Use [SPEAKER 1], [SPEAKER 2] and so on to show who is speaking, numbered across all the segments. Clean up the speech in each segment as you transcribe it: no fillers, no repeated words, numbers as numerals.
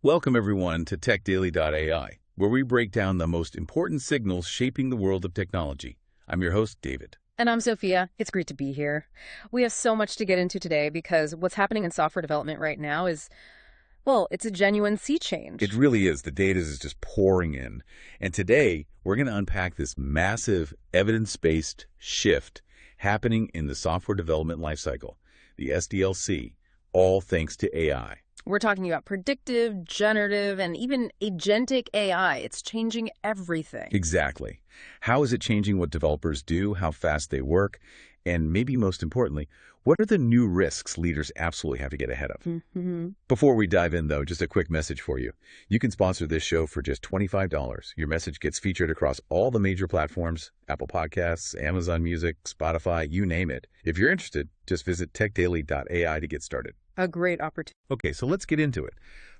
[SPEAKER 1] Welcome, everyone, to TechDaily.ai, where we break down the most important signals shaping the world of technology. I'm your host, David.
[SPEAKER 2] And I'm Sophia. It's great to be here. We have so much to get into today because what's happening in software development right now is, well, it's a genuine sea change.
[SPEAKER 1] It really is. The data is just pouring in. And today, we're going to unpack this massive evidence-based shift happening in the software development lifecycle, the SDLC, all thanks to AI.
[SPEAKER 2] We're talking about predictive, generative, and even agentic AI. It's changing everything.
[SPEAKER 1] Exactly. How is it changing what developers do, how fast they work, and maybe most importantly, what are the new risks leaders absolutely have to get ahead of? Before we dive in, though, just a quick message for you. You can sponsor this show for just $25. Your message gets featured across all the major platforms, Apple Podcasts, Amazon Music, Spotify, you name it. If you're interested, just visit TechDaily.ai to get started.
[SPEAKER 2] A great opportunity.
[SPEAKER 1] Okay, so let's get into it.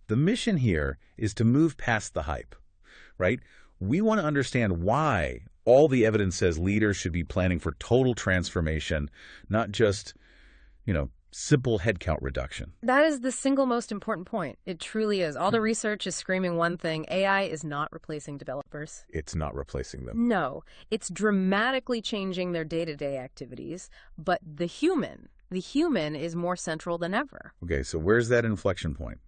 [SPEAKER 1] The mission here is to move past the hype, right? We want to understand why all the evidence says leaders should be planning for total transformation, not just, simple headcount reduction.
[SPEAKER 2] That is the single most important point. It truly is. All the research is screaming one thing. AI is not replacing developers.
[SPEAKER 1] It's not replacing them.
[SPEAKER 2] No, it's dramatically changing their day-to-day activities, but the human is more central than ever.
[SPEAKER 1] Okay, so where's that inflection point?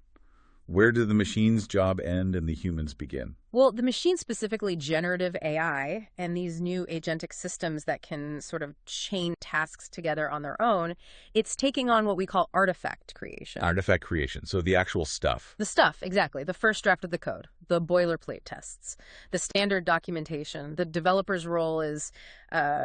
[SPEAKER 1] Where do the machine's job end and the humans begin?
[SPEAKER 2] Well, the machine, specifically generative AI, and these new agentic systems that can sort of chain tasks together on their own, it's taking on what we call artifact creation.
[SPEAKER 1] Artifact creation, so the actual stuff.
[SPEAKER 2] The stuff, exactly. The first draft of the code, the boilerplate tests, the standard documentation. The developer's role is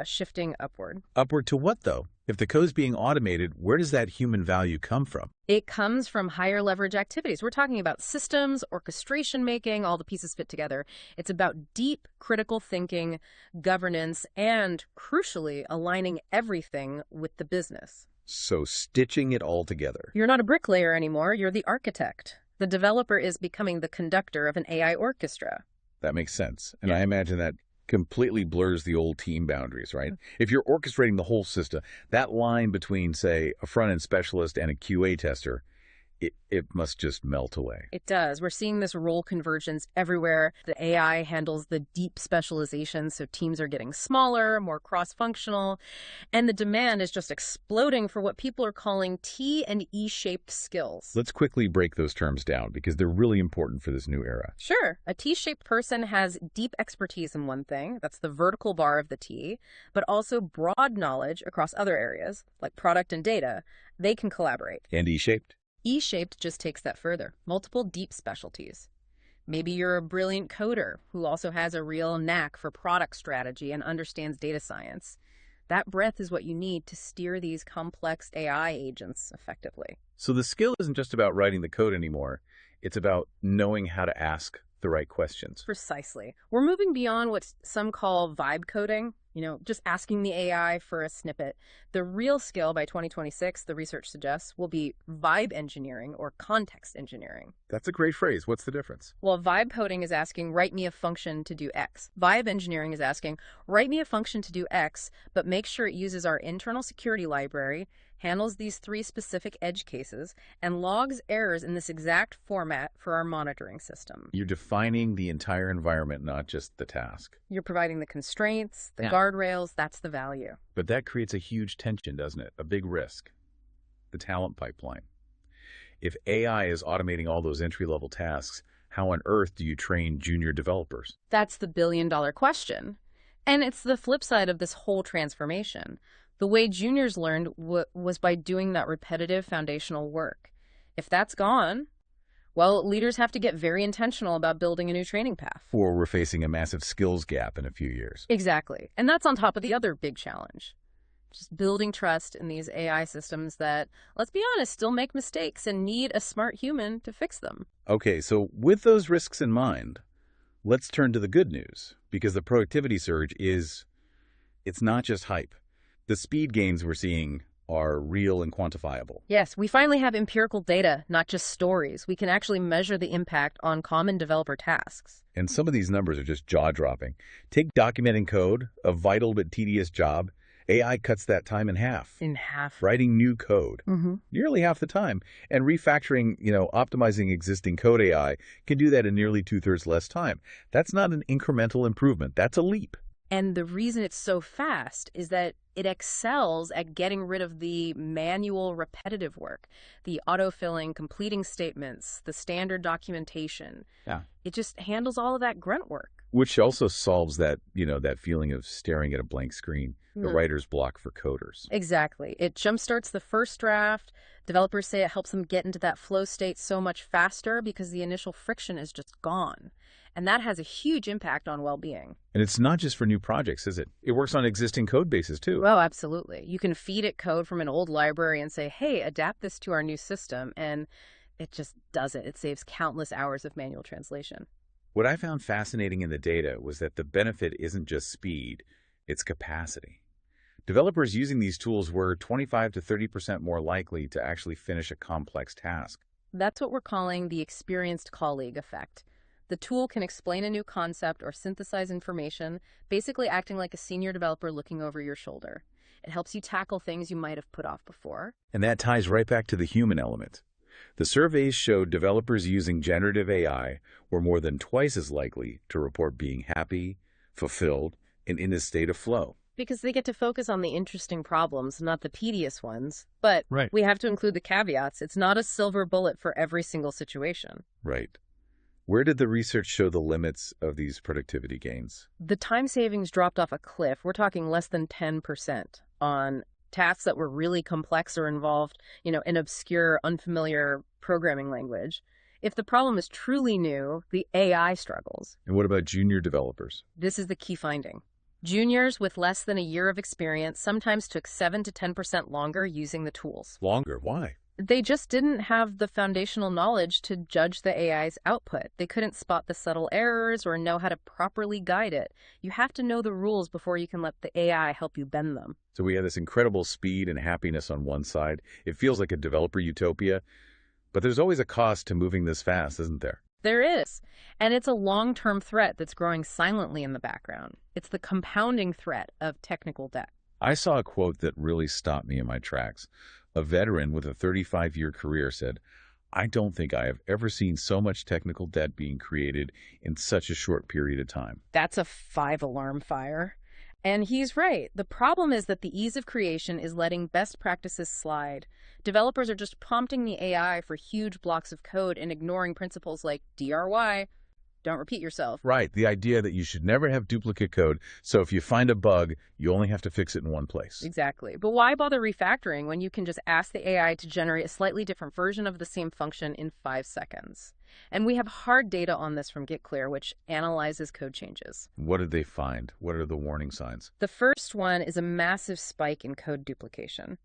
[SPEAKER 2] shifting upward.
[SPEAKER 1] Upward to what, though? If the code's being automated, where does that human value come from?
[SPEAKER 2] It comes from higher leverage activities. We're talking about systems, orchestration making, all the pieces fit together. It's about deep critical thinking, governance, and crucially, aligning everything with the business.
[SPEAKER 1] So stitching it all together.
[SPEAKER 2] You're not a bricklayer anymore. You're the architect. The developer is becoming the conductor of an AI orchestra.
[SPEAKER 1] That makes sense. And I imagine that completely blurs the old team boundaries, right? If you're orchestrating the whole system, that line between, say, a front-end specialist and a QA tester, it must just melt away.
[SPEAKER 2] It does. We're seeing this role convergence everywhere. The AI handles the deep specialization, so teams are getting smaller, more cross-functional, and the demand is just exploding for what people are calling T and E-shaped skills.
[SPEAKER 1] Let's quickly break those terms down because they're really important for this new era.
[SPEAKER 2] Sure. A T-shaped person has deep expertise in one thing, that's the vertical bar of the T, but also broad knowledge across other areas, like product and data. They can collaborate.
[SPEAKER 1] And E-shaped?
[SPEAKER 2] E-shaped just takes that further. Multiple deep specialties. Maybe you're a brilliant coder who also has a real knack for product strategy and understands data science. That breadth is what you need to steer these complex AI agents effectively.
[SPEAKER 1] So the skill isn't just about writing the code anymore. It's about knowing how to ask the right questions.
[SPEAKER 2] Precisely. We're moving beyond what some call vibe coding, just asking the AI for a snippet. The real skill by 2026, the research suggests, will be vibe engineering or context engineering.
[SPEAKER 1] That's a great phrase. What's the difference?
[SPEAKER 2] Well, vibe coding is asking, write me a function to do X. Vibe engineering is asking, write me a function to do X, but make sure it uses our internal security library, handles these 3 specific edge cases, and logs errors in this exact format for our monitoring system.
[SPEAKER 1] You're defining the entire environment, not just the task.
[SPEAKER 2] You're providing the constraints, the guardrails, that's the value.
[SPEAKER 1] But that creates a huge tension, doesn't it? A big risk. The talent pipeline. If AI is automating all those entry-level tasks, how on earth do you train junior developers?
[SPEAKER 2] That's the billion-dollar question. And it's the flip side of this whole transformation. The way juniors learned was by doing that repetitive foundational work. If that's gone, well, leaders have to get very intentional about building a new training path.
[SPEAKER 1] Or we're facing a massive skills gap in a few years.
[SPEAKER 2] Exactly. And that's on top of the other big challenge. Just building trust in these AI systems that, let's be honest, still make mistakes and need a smart human to fix them.
[SPEAKER 1] Okay, so with those risks in mind, let's turn to the good news, because the productivity surge it's not just hype. The speed gains we're seeing are real and quantifiable.
[SPEAKER 2] Yes, we finally have empirical data, not just stories. We can actually measure the impact on common developer tasks.
[SPEAKER 1] And some of these numbers are just jaw-dropping. Take documenting code, a vital but tedious job, AI cuts that time in half.
[SPEAKER 2] In half.
[SPEAKER 1] Writing new code, nearly half the time. And refactoring, optimizing existing code AI can do that in nearly 2/3 less time. That's not an incremental improvement. That's a leap.
[SPEAKER 2] And the reason it's so fast is that it excels at getting rid of the manual repetitive work, the autofilling, completing statements, the standard documentation.
[SPEAKER 1] Yeah.
[SPEAKER 2] It just handles all of that grunt work.
[SPEAKER 1] Which also solves that, that feeling of staring at a blank screen, the writer's block for coders.
[SPEAKER 2] Exactly. It jumpstarts the first draft. Developers say it helps them get into that flow state so much faster because the initial friction is just gone. And that has a huge impact on well-being.
[SPEAKER 1] And it's not just for new projects, is it? It works on existing code bases, too.
[SPEAKER 2] Oh, absolutely. You can feed it code from an old library and say, hey, adapt this to our new system. And it just does it. It saves countless hours of manual translation.
[SPEAKER 1] What I found fascinating in the data was that the benefit isn't just speed, it's capacity. Developers using these tools were 25 to 30% more likely to actually finish a complex task.
[SPEAKER 2] That's what we're calling the experienced colleague effect. The tool can explain a new concept or synthesize information, basically acting like a senior developer looking over your shoulder. It helps you tackle things you might have put off before.
[SPEAKER 1] And that ties right back to the human element. The surveys showed developers using generative AI were more than twice as likely to report being happy, fulfilled, and in a state of flow.
[SPEAKER 2] Because they get to focus on the interesting problems, not the tedious ones. But we have to include the caveats. It's not a silver bullet for every single situation.
[SPEAKER 1] Right. Where did the research show the limits of these productivity gains?
[SPEAKER 2] The time savings dropped off a cliff. We're talking less than 10% on tasks that were really complex or involved, in obscure, unfamiliar programming language. If the problem is truly new, the AI struggles.
[SPEAKER 1] And what about junior developers?
[SPEAKER 2] This is the key finding. Juniors with less than a year of experience sometimes took 7 to 10% longer using the tools.
[SPEAKER 1] Longer? Why?
[SPEAKER 2] They just didn't have the foundational knowledge to judge the AI's output. They couldn't spot the subtle errors or know how to properly guide it. You have to know the rules before you can let the AI help you bend them.
[SPEAKER 1] So we have this incredible speed and happiness on one side. It feels like a developer utopia, but there's always a cost to moving this fast, isn't there?
[SPEAKER 2] There is. And it's a long-term threat that's growing silently in the background. It's the compounding threat of technical debt.
[SPEAKER 1] I saw a quote that really stopped me in my tracks. A veteran with a 35-year career said, "I don't think I have ever seen so much technical debt being created in such a short period of time."
[SPEAKER 2] That's a 5-alarm fire. And he's right. The problem is that the ease of creation is letting best practices slide. Developers are just prompting the AI for huge blocks of code and ignoring principles like DRY, don't repeat yourself.
[SPEAKER 1] Right, the idea that you should never have duplicate code, so if you find a bug, you only have to fix it in one place.
[SPEAKER 2] Exactly. But why bother refactoring when you can just ask the AI to generate a slightly different version of the same function in 5 seconds? And we have hard data on this from GitClear, which analyzes code changes.
[SPEAKER 1] What did they find? What are the warning signs?
[SPEAKER 2] The first one is a massive spike in code duplication.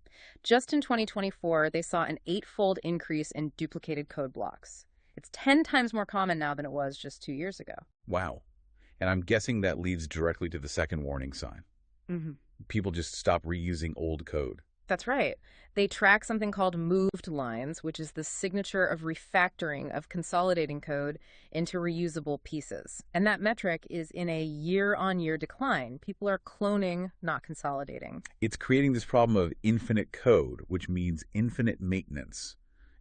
[SPEAKER 2] Just in 2024, they saw an 8-fold increase in duplicated code blocks. It's 10 times more common now than it was just 2 years ago.
[SPEAKER 1] Wow. And I'm guessing that leads directly to the second warning sign. People just stop reusing old code.
[SPEAKER 2] That's right. They track something called moved lines, which is the signature of refactoring, of consolidating code into reusable pieces. And that metric is in a year-on-year decline. People are cloning, not consolidating.
[SPEAKER 1] It's creating this problem of infinite code, which means infinite maintenance.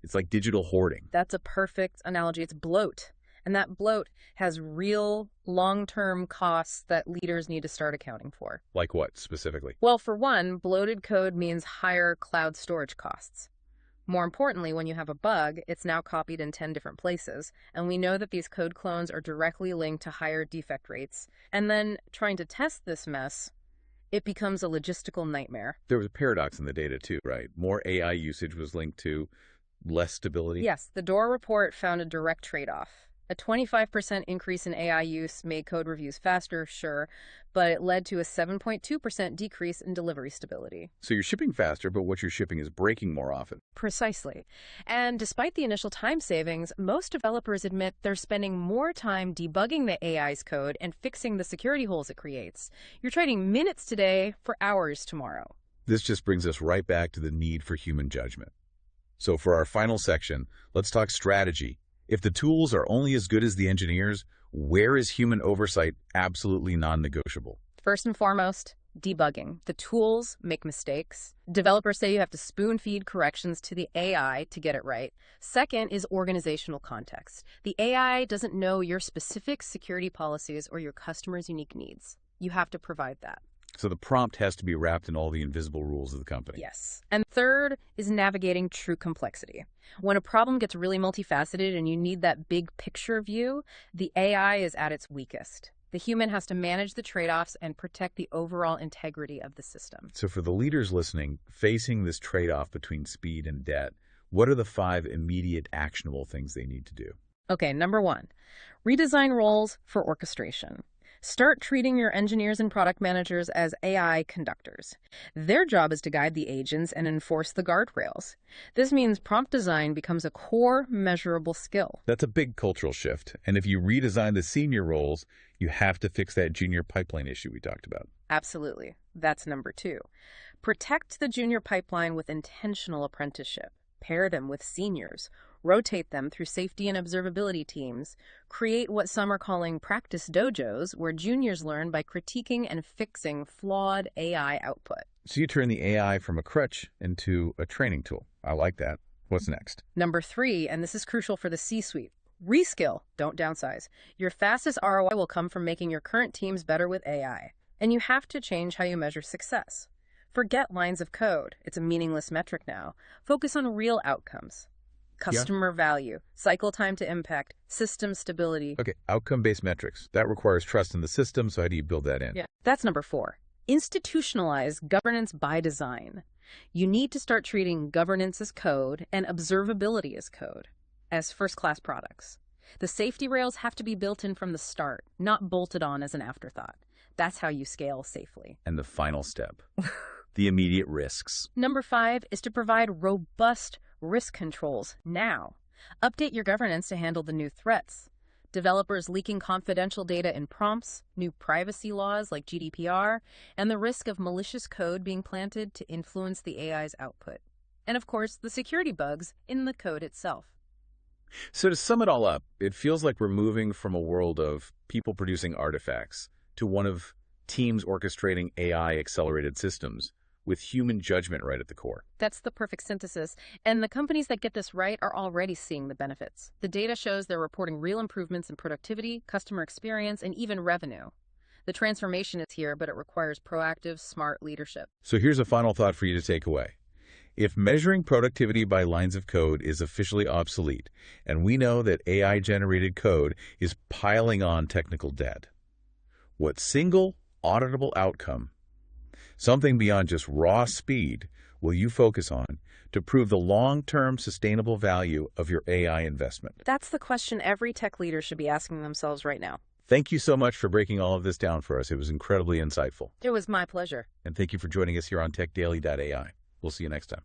[SPEAKER 1] It's like digital hoarding.
[SPEAKER 2] That's a perfect analogy. It's bloat. And that bloat has real long-term costs that leaders need to start accounting for.
[SPEAKER 1] Like what, specifically?
[SPEAKER 2] Well, for one, bloated code means higher cloud storage costs. More importantly, when you have a bug, it's now copied in 10 different places. And we know that these code clones are directly linked to higher defect rates. And then trying to test this mess, it becomes a logistical nightmare.
[SPEAKER 1] There was a paradox in the data too, right? More AI usage was linked to less stability?
[SPEAKER 2] Yes, the DORA report found a direct trade-off. A 25% increase in AI use made code reviews faster, sure, but it led to a 7.2% decrease in delivery stability.
[SPEAKER 1] So you're shipping faster, but what you're shipping is breaking more often.
[SPEAKER 2] Precisely. And despite the initial time savings, most developers admit they're spending more time debugging the AI's code and fixing the security holes it creates. You're trading minutes today for hours tomorrow.
[SPEAKER 1] This just brings us right back to the need for human judgment. So for our final section, let's talk strategy. If the tools are only as good as the engineers, where is human oversight absolutely non-negotiable?
[SPEAKER 2] First and foremost, Debugging. The tools make mistakes. Developers say you have to spoon-feed corrections to the AI to get it right. Second is organizational context. The AI doesn't know your specific security policies or your customer's unique needs. You have to provide that.
[SPEAKER 1] So the prompt has to be wrapped in all the invisible rules of the company.
[SPEAKER 2] Yes. And third is navigating true complexity. When a problem gets really multifaceted and you need that big picture view, the AI is at its weakest. The human has to manage the trade-offs and protect the overall integrity of the system.
[SPEAKER 1] So for the leaders listening, facing this trade-off between speed and debt, what are the 5 immediate actionable things they need to do?
[SPEAKER 2] Okay, number 1, redesign roles for orchestration. Start treating your engineers and product managers as AI conductors. Their job is to guide the agents and enforce the guardrails. This means prompt design becomes a core, measurable skill.
[SPEAKER 1] That's a big cultural shift. And if you redesign the senior roles, you have to fix that junior pipeline issue we talked about.
[SPEAKER 2] Absolutely. That's number 2. Protect the junior pipeline with intentional apprenticeship. Pair them with seniors. Rotate them through safety and observability teams. Create what some are calling practice dojos, where juniors learn by critiquing and fixing flawed AI output.
[SPEAKER 1] So you turn the AI from a crutch into a training tool. I like that. What's next?
[SPEAKER 2] Number 3, and this is crucial for the C-suite, reskill, don't downsize. Your fastest ROI will come from making your current teams better with AI. And you have to change how you measure success. Forget lines of code. It's a meaningless metric now. Focus on real outcomes. Customer value, cycle time to impact, system stability.
[SPEAKER 1] Okay, outcome-based metrics. That requires trust in the system, so how do you build that in?
[SPEAKER 2] Yeah, that's number 4. Institutionalize governance by design. You need to start treating governance as code and observability as code, as first-class products. The safety rails have to be built in from the start, not bolted on as an afterthought. That's how you scale safely.
[SPEAKER 1] And the final step, the immediate risks.
[SPEAKER 2] Number 5 is to provide robust risk controls now. Update your governance to handle the new threats. Developers leaking confidential data in prompts, new privacy laws like GDPR, and the risk of malicious code being planted to influence the AI's output. And of course, the security bugs in the code itself.
[SPEAKER 1] So to sum it all up, it feels like we're moving from a world of people producing artifacts to one of teams orchestrating AI-accelerated systems with human judgment right at the core.
[SPEAKER 2] That's the perfect synthesis. And the companies that get this right are already seeing the benefits. The data shows they're reporting real improvements in productivity, customer experience, and even revenue. The transformation is here, but it requires proactive, smart leadership.
[SPEAKER 1] So here's a final thought for you to take away. If measuring productivity by lines of code is officially obsolete, and we know that AI-generated code is piling on technical debt, what single auditable outcome, something beyond just raw speed, will you focus on to prove the long-term sustainable value of your AI investment?
[SPEAKER 2] That's the question every tech leader should be asking themselves right now.
[SPEAKER 1] Thank you so much for breaking all of this down for us. It was incredibly insightful.
[SPEAKER 2] It was my pleasure.
[SPEAKER 1] And thank you for joining us here on TechDaily.ai. We'll see you next time.